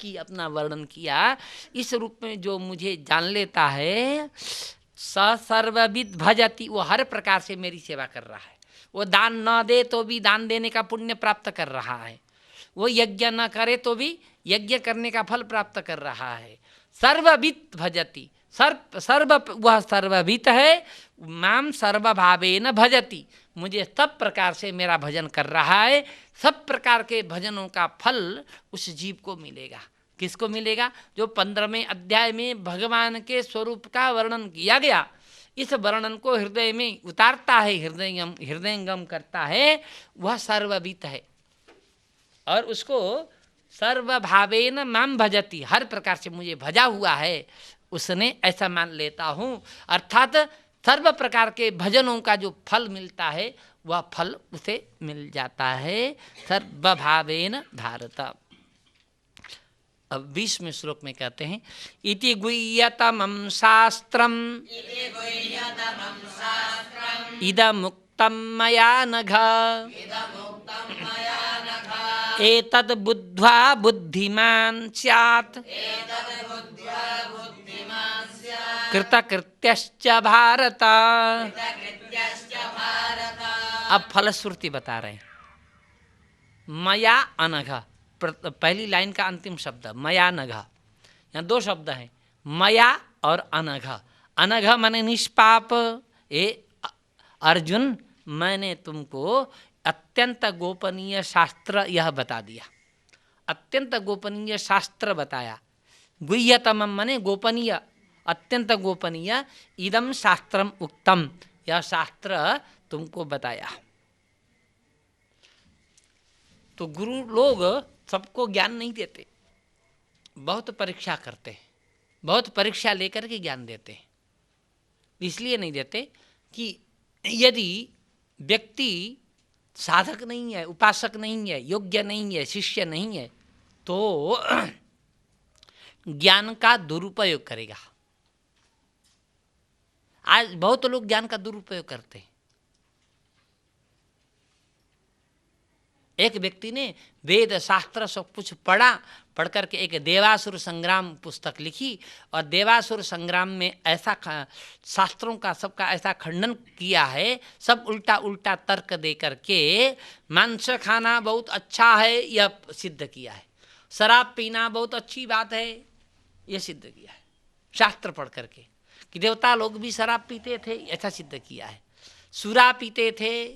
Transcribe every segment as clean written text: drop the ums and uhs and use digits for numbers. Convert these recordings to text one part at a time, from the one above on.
की अपना वर्णन किया। इस रूप में जो मुझे जान लेता है स सर्वविद भजति, वो हर प्रकार से मेरी सेवा कर रहा है। वो दान न दे तो भी दान देने का पुण्य प्राप्त कर रहा है, वो यज्ञ न करे तो भी यज्ञ करने का फल प्राप्त कर रहा है। सर्वविद भजति, सर्व वह सर्वविद है, माम सर्वभावेन भजति, मुझे सब प्रकार से मेरा भजन कर रहा है। सब प्रकार के भजनों का फल उस जीव को मिलेगा। किसको मिलेगा? जो 15वें अध्याय में भगवान के स्वरूप का वर्णन किया गया, इस वर्णन को हृदय में उतारता है, हृदयंगम करता है, वह सर्वविद है। और उसको सर्वभावेन माम भजति, हर प्रकार से मुझे भजा हुआ है, उसने ऐसा मान लेता हूँ। अर्थात सर्व प्रकार के भजनों का जो फल मिलता है वह फल उसे मिल जाता है सर्वभावेन भारत। अब 20वें श्लोक में कहते हैं इति गुह्यतमं शास्त्रम् इदमुक्तं मया नघ एतद् बुद्ध्वा बुद्धिमान् स्यात् कृतकृत्यश्च भारत। अब फलश्रुति बता रहे हैं। मया अनघ, पहली लाइन का अंतिम शब्द मया नघ, यहाँ 2 शब्द हैं, मया और अनघ। अनघ माने निष्पाप। ए अर्जुन, मैंने तुमको अत्यंत गोपनीय शास्त्र यह बता दिया, अत्यंत गोपनीय शास्त्र बताया। गुह्यतमं माने गोपनीय, अत्यंत गोपनीय। इदम शास्त्रम उक्तम, यह शास्त्र तुमको बताया। तो गुरु लोग सबको ज्ञान नहीं देते, बहुत परीक्षा करते हैं, बहुत परीक्षा लेकर के ज्ञान देते हैं। इसलिए नहीं देते कि यदि व्यक्ति साधक नहीं है, उपासक नहीं है, योग्य नहीं है, शिष्य नहीं है, तो ज्ञान का दुरुपयोग करेगा। आज बहुत लोग ज्ञान का दुरुपयोग करते हैं। एक व्यक्ति ने वेद शास्त्र सब कुछ पढ़ा, पढ़ करके एक देवासुर संग्राम पुस्तक लिखी, और देवासुर संग्राम में ऐसा शास्त्रों का सबका ऐसा खंडन किया है, सब उल्टा उल्टा तर्क दे करके मांस खाना बहुत अच्छा है यह सिद्ध किया है, शराब पीना बहुत अच्छी बात है यह सिद्ध किया है, शास्त्र पढ़ करके कि देवता लोग भी शराब पीते थे ऐसा सिद्ध किया है, सुरा पीते थे,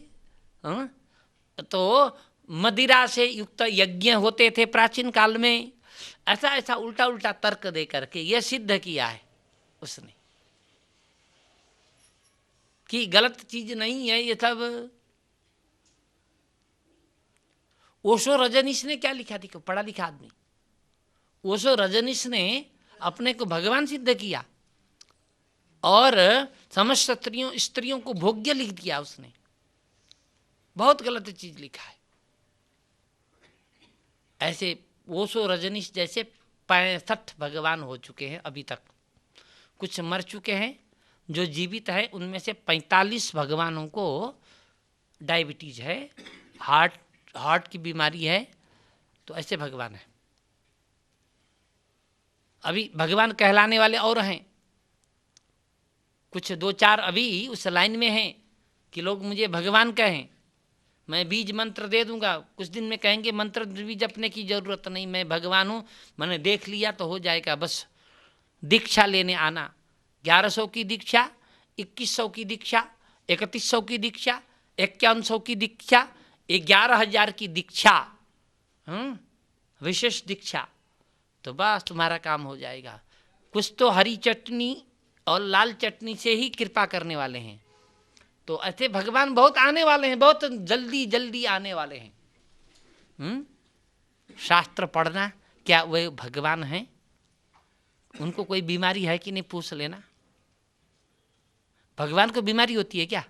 तो मदिरा से युक्त यज्ञ होते थे प्राचीन काल में, ऐसा ऐसा उल्टा उल्टा तर्क दे करके यह सिद्ध किया है उसने कि गलत चीज नहीं है ये सब। ओशो रजनीश ने क्या लिखा थी, पढ़ा लिखा आदमी, ओशो रजनीश ने अपने को भगवान सिद्ध किया और समस्त स्त्रियों को भोग्य लिख दिया उसने, बहुत गलत चीज लिखा है। ऐसे ओशो रजनीश जैसे 65 भगवान हो चुके हैं अभी तक, कुछ मर चुके हैं, जो जीवित है उनमें से 45 भगवानों को डायबिटीज है, हार्ट की बीमारी है, तो ऐसे भगवान हैं। अभी भगवान कहलाने वाले और हैं, कुछ 2-4 अभी उस लाइन में हैं कि लोग मुझे भगवान कहें, मैं बीज मंत्र दे दूंगा, कुछ दिन में कहेंगे मंत्र बीज अपने की जरूरत नहीं, मैं भगवान हूँ, मैंने देख लिया तो हो जाएगा, बस दीक्षा लेने आना। 1100 की दीक्षा, 2100 की दीक्षा, 3100 की दीक्षा, 5100 की दीक्षा, 11,000 की दीक्षा, विशेष दीक्षा, तो बस तुम्हारा काम हो जाएगा। कुछ तो हरी चटनी और लाल चटनी से ही कृपा करने वाले हैं, तो ऐसे भगवान बहुत आने वाले हैं, बहुत जल्दी जल्दी आने वाले हैं। शास्त्र पढ़ना, क्या वे भगवान हैं? उनको कोई बीमारी है कि नहीं पूछ लेना। भगवान को बीमारी होती है क्या?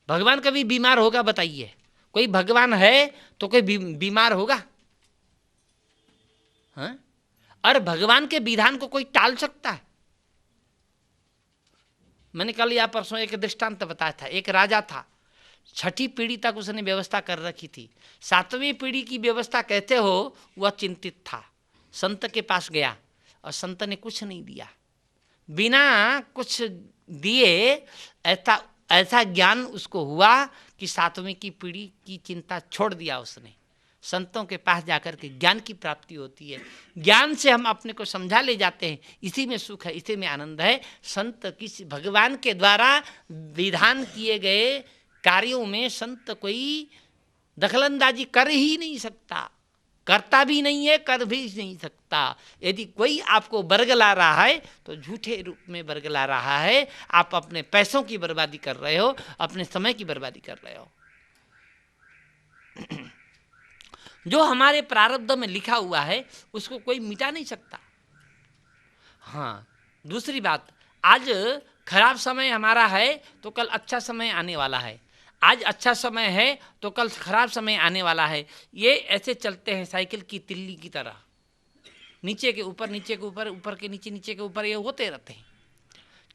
भगवान कभी बीमार होगा बताइए? कोई भगवान है तो कोई बीमार होगा? हाँ? और भगवान के विधान को कोई टाल सकता है? मैंने कल या परसों एक दृष्टांत बताया था, एक राजा था, 6ठी पीढ़ी तक उसने व्यवस्था कर रखी थी, 7वीं पीढ़ी की व्यवस्था कहते हो वह चिंतित था संत के पास गया और संत ने कुछ नहीं दिया, बिना कुछ दिए ऐसा ऐसा ज्ञान उसको हुआ कि 7वीं की पीढ़ी की चिंता छोड़ दिया उसने। संतों के पास जाकर के ज्ञान की प्राप्ति होती है, ज्ञान से हम अपने को समझा ले जाते हैं, इसी में सुख है, इसी में आनंद है। संत किसी भगवान के द्वारा विधान किए गए कार्यों में संत कोई दखलंदाजी कर ही नहीं सकता, करता भी नहीं है, कर भी नहीं सकता। यदि कोई आपको बरगला रहा है तो झूठे रूप में बरगला रहा है, आप अपने पैसों की बर्बादी कर रहे हो, अपने समय की बर्बादी कर रहे हो। जो हमारे प्रारब्ध में लिखा हुआ है उसको कोई मिटा नहीं सकता। हाँ, दूसरी बात, आज खराब समय हमारा है तो कल अच्छा समय आने वाला है, आज अच्छा समय है तो कल खराब समय आने वाला है। ये ऐसे चलते हैं साइकिल की तिल्ली की तरह, नीचे के ऊपर, नीचे के ऊपर, ऊपर के नीचे, नीचे के ऊपर, ये होते रहते हैं।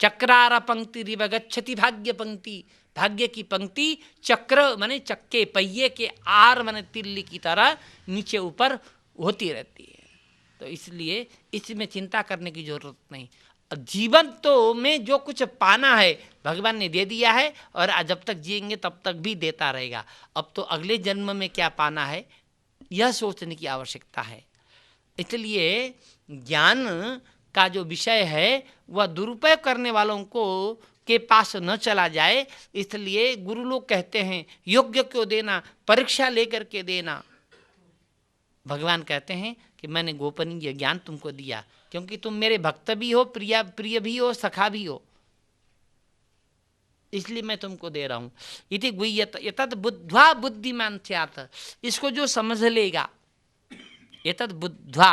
चक्रार पंक्ति रिव गच्छति भाग्य पंक्ति, भाग्य की पंक्ति चक्र माने चक्के पहिए के आर माने तिल्ली की तरह नीचे ऊपर होती रहती है। तो इसलिए इसमें चिंता करने की जरूरत नहीं। जीवन तो में जो कुछ पाना है भगवान ने दे दिया है, और जब तक जिएंगे तब तक भी देता रहेगा। अब तो अगले जन्म में क्या पाना है यह सोचने की आवश्यकता है। इसलिए ज्ञान का जो विषय है वह दुरुपयोग करने वालों को के पास न चला जाए। इसलिए गुरु लोग कहते हैं योग्य को देना, परीक्षा लेकर के देना। भगवान कहते हैं कि मैंने गोपनीय ज्ञान तुमको दिया क्योंकि तुम मेरे भक्त भी हो, प्रिय भी हो, सखा भी हो, इसलिए मैं तुमको दे रहा हूं। इति गुह्यत एतद् बुद्ध्वा बुद्धिमान स्यात्, इसको जो समझ लेगा, एतद् बुद्ध्वा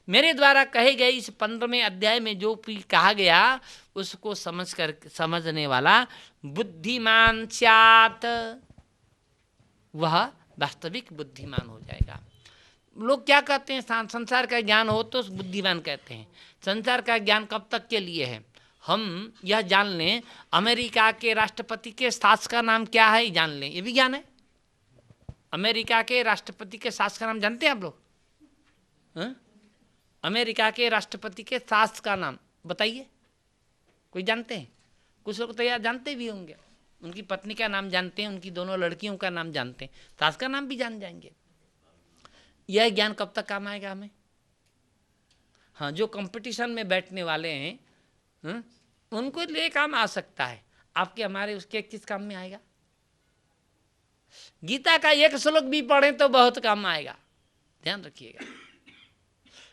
मेरे द्वारा कहे गए इस 15वें अध्याय में जो कहा गया उसको समझने वाला बुद्धिमान स्यात्, वह वास्तविक बुद्धिमान हो जाएगा। लोग क्या कहते हैं, संसार का ज्ञान हो तो बुद्धिमान कहते हैं। संसार का ज्ञान कब तक के लिए है? हम यह जान लें अमेरिका के राष्ट्रपति के सास का नाम क्या है, जान लें, ये भी ज्ञान है। अमेरिका के राष्ट्रपति के सास का नाम जानते हैं आप लोग? अमेरिका के राष्ट्रपति के सास का नाम बताइए, कोई जानते हैं? कुछ लोग तो यार जानते भी होंगे, उनकी पत्नी का नाम जानते हैं, उनकी दोनों लड़कियों का नाम जानते हैं, सास का नाम भी जान जाएंगे। यह ज्ञान कब तक काम आएगा हमें? हाँ, जो कंपटीशन में बैठने वाले हैं उनको लिए काम आ सकता है, आपके हमारे उसके किस काम में आएगा? गीता का एक श्लोक भी पढ़ें तो बहुत काम आएगा, ध्यान रखिएगा।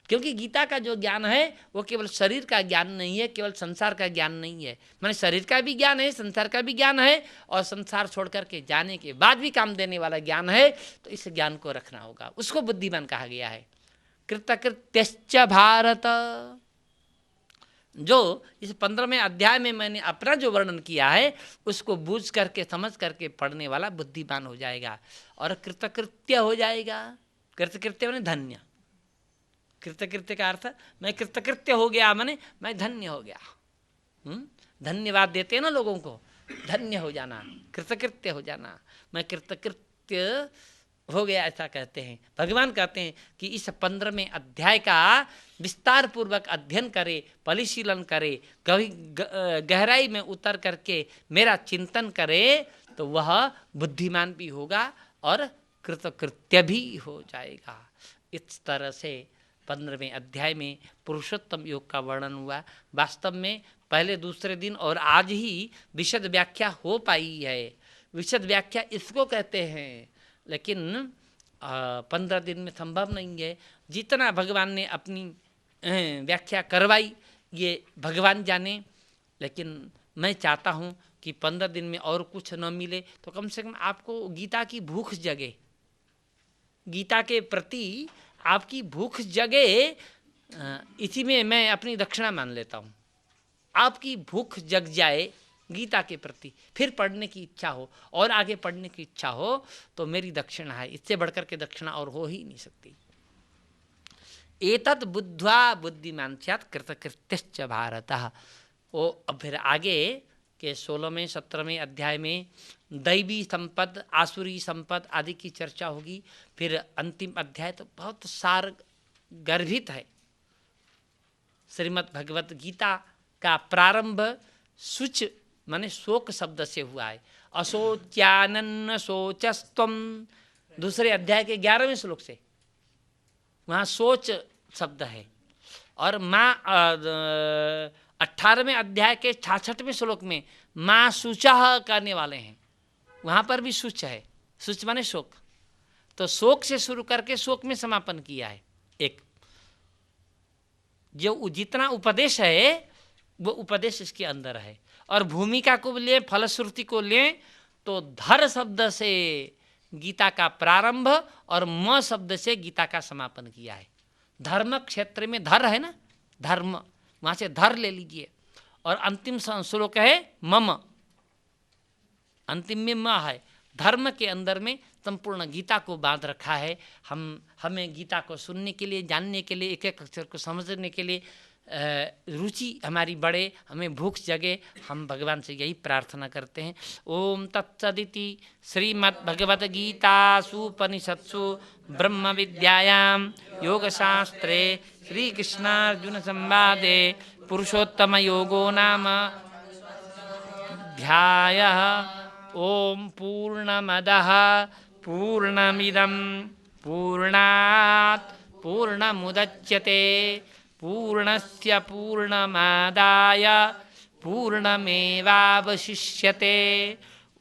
क्योंकि गीता का जो ज्ञान है वो केवल शरीर का ज्ञान नहीं है, केवल संसार का ज्ञान नहीं है। मैंने शरीर का भी ज्ञान है, संसार का भी ज्ञान है, और संसार छोड़ करके जाने के बाद भी काम देने वाला ज्ञान है। तो इस ज्ञान को रखना होगा, उसको बुद्धिमान कहा गया है। कृतकृत्यश्च भारत, जो इस 15वें अध्याय में मैंने अपना जो वर्णन किया है उसको बूझ करके समझ करके पढ़ने वाला बुद्धिमान हो जाएगा और कृतकृत्य हो जाएगा। कृतकृत्य माने धन्य, कृतकृत्य का अर्थ मैं कृतकृत्य हो गया, माने मैं धन्य हो गया। धन्यवाद देते हैं ना लोगों को, धन्य हो जाना, कृतकृत्य हो जाना, मैं कृतकृत्य हो गया, ऐसा कहते हैं। भगवान कहते हैं कि इस 15वें अध्याय का विस्तार पूर्वक अध्ययन करे, परिशीलन करे, गहराई में उतर करके मेरा चिंतन करे तो वह बुद्धिमान भी होगा और कृतकृत्य भी हो जाएगा। इस तरह से 15वें अध्याय में पुरुषोत्तम योग का वर्णन हुआ। वास्तव में पहले दूसरे दिन और आज ही विशद व्याख्या हो पाई है। विशद व्याख्या इसको कहते हैं, लेकिन 15 दिन में संभव नहीं है। जितना भगवान ने अपनी व्याख्या करवाई ये भगवान जाने, लेकिन मैं चाहता हूँ कि 15 दिन में और कुछ न मिले तो कम से कम आपको गीता की भूख जगे, गीता के प्रति आपकी भूख जगे। इसी में मैं अपनी दक्षिणा मान लेता हूँ। आपकी भूख जग जाए गीता के प्रति, फिर पढ़ने की इच्छा हो और आगे पढ़ने की इच्छा हो, तो मेरी दक्षिणा है। इससे बढ़कर के दक्षिणा और हो ही नहीं सकती। एतत् बुद्ध्वा बुद्धिमान स्यात् कृतकृत्यश्च भारतः। वो अब फिर आगे के 16वें 17वें अध्याय में दैवी संपद, आसुरी संपद आदि की चर्चा होगी। फिर अंतिम अध्याय तो बहुत सार गर्भित है। श्रीमद् भगवत गीता का प्रारंभ शुच माने शोक शब्द से हुआ है। अशोच्यानन्न शोचस्तम, दूसरे अध्याय के 11वें श्लोक से, वहाँ सोच शब्द है। और माँ 18वें अध्याय के 66वें श्लोक में माँ शुचः करने वाले हैं, वहाँ पर भी शुच है। शुच माने शोक। तो शोक से शुरू करके शोक में समापन किया है। एक जो जितना उपदेश है वो उपदेश इसके अंदर है। और भूमिका को लें, फलश्रुति को लें तो धर शब्द से गीता का प्रारंभ और म शब्द से गीता का समापन किया है। धर्म क्षेत्र में धर है ना, धर्म, वहाँ से धर ले लीजिए। और अंतिम श्लोक है मम, अंतिम में म है। धर्म के अंदर में संपूर्ण गीता को बांध रखा है। हमें गीता को सुनने के लिए, जानने के लिए, एक एक अक्षर को समझने के लिए रुचि हमारी बढ़े, हमें भूख जगे। हम भगवान से यही प्रार्थना करते हैं। ओम तत्सदिति श्रीमद्भगवद्गीतासूपनिषत्सु ब्रह्म विद्यायां योगशास्त्रे श्रीकृष्णार्जुन संवादे पुरुषोत्तम योगो नाम ध्यायः। ओम पूर्णमदः पूर्णमिदं पूर्णात् पूर्णमुदच्यते पूर्णस्य पूर्णमादाय पूर्णमेवावशिष्यते।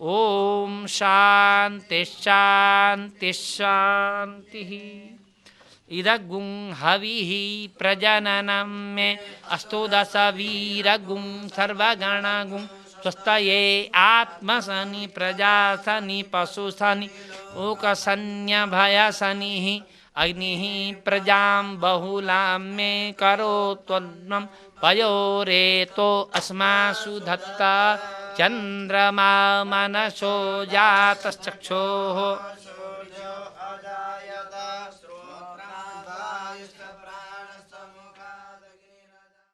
ओम शांति शांति शांतिः। इदगुं हविः प्रजननं मे अस्तो दश वीरगुं सर्वगणगुं स्वस्तये आत्मसनि प्रजासनि पशुसनि ओकसन्यभयसनिः अग्निः प्रजां बहुलां मे करोत्वन्नं पयोरेतो अस्मासु धत्ता चन्द्रमा मनसो जातश्चक्षोः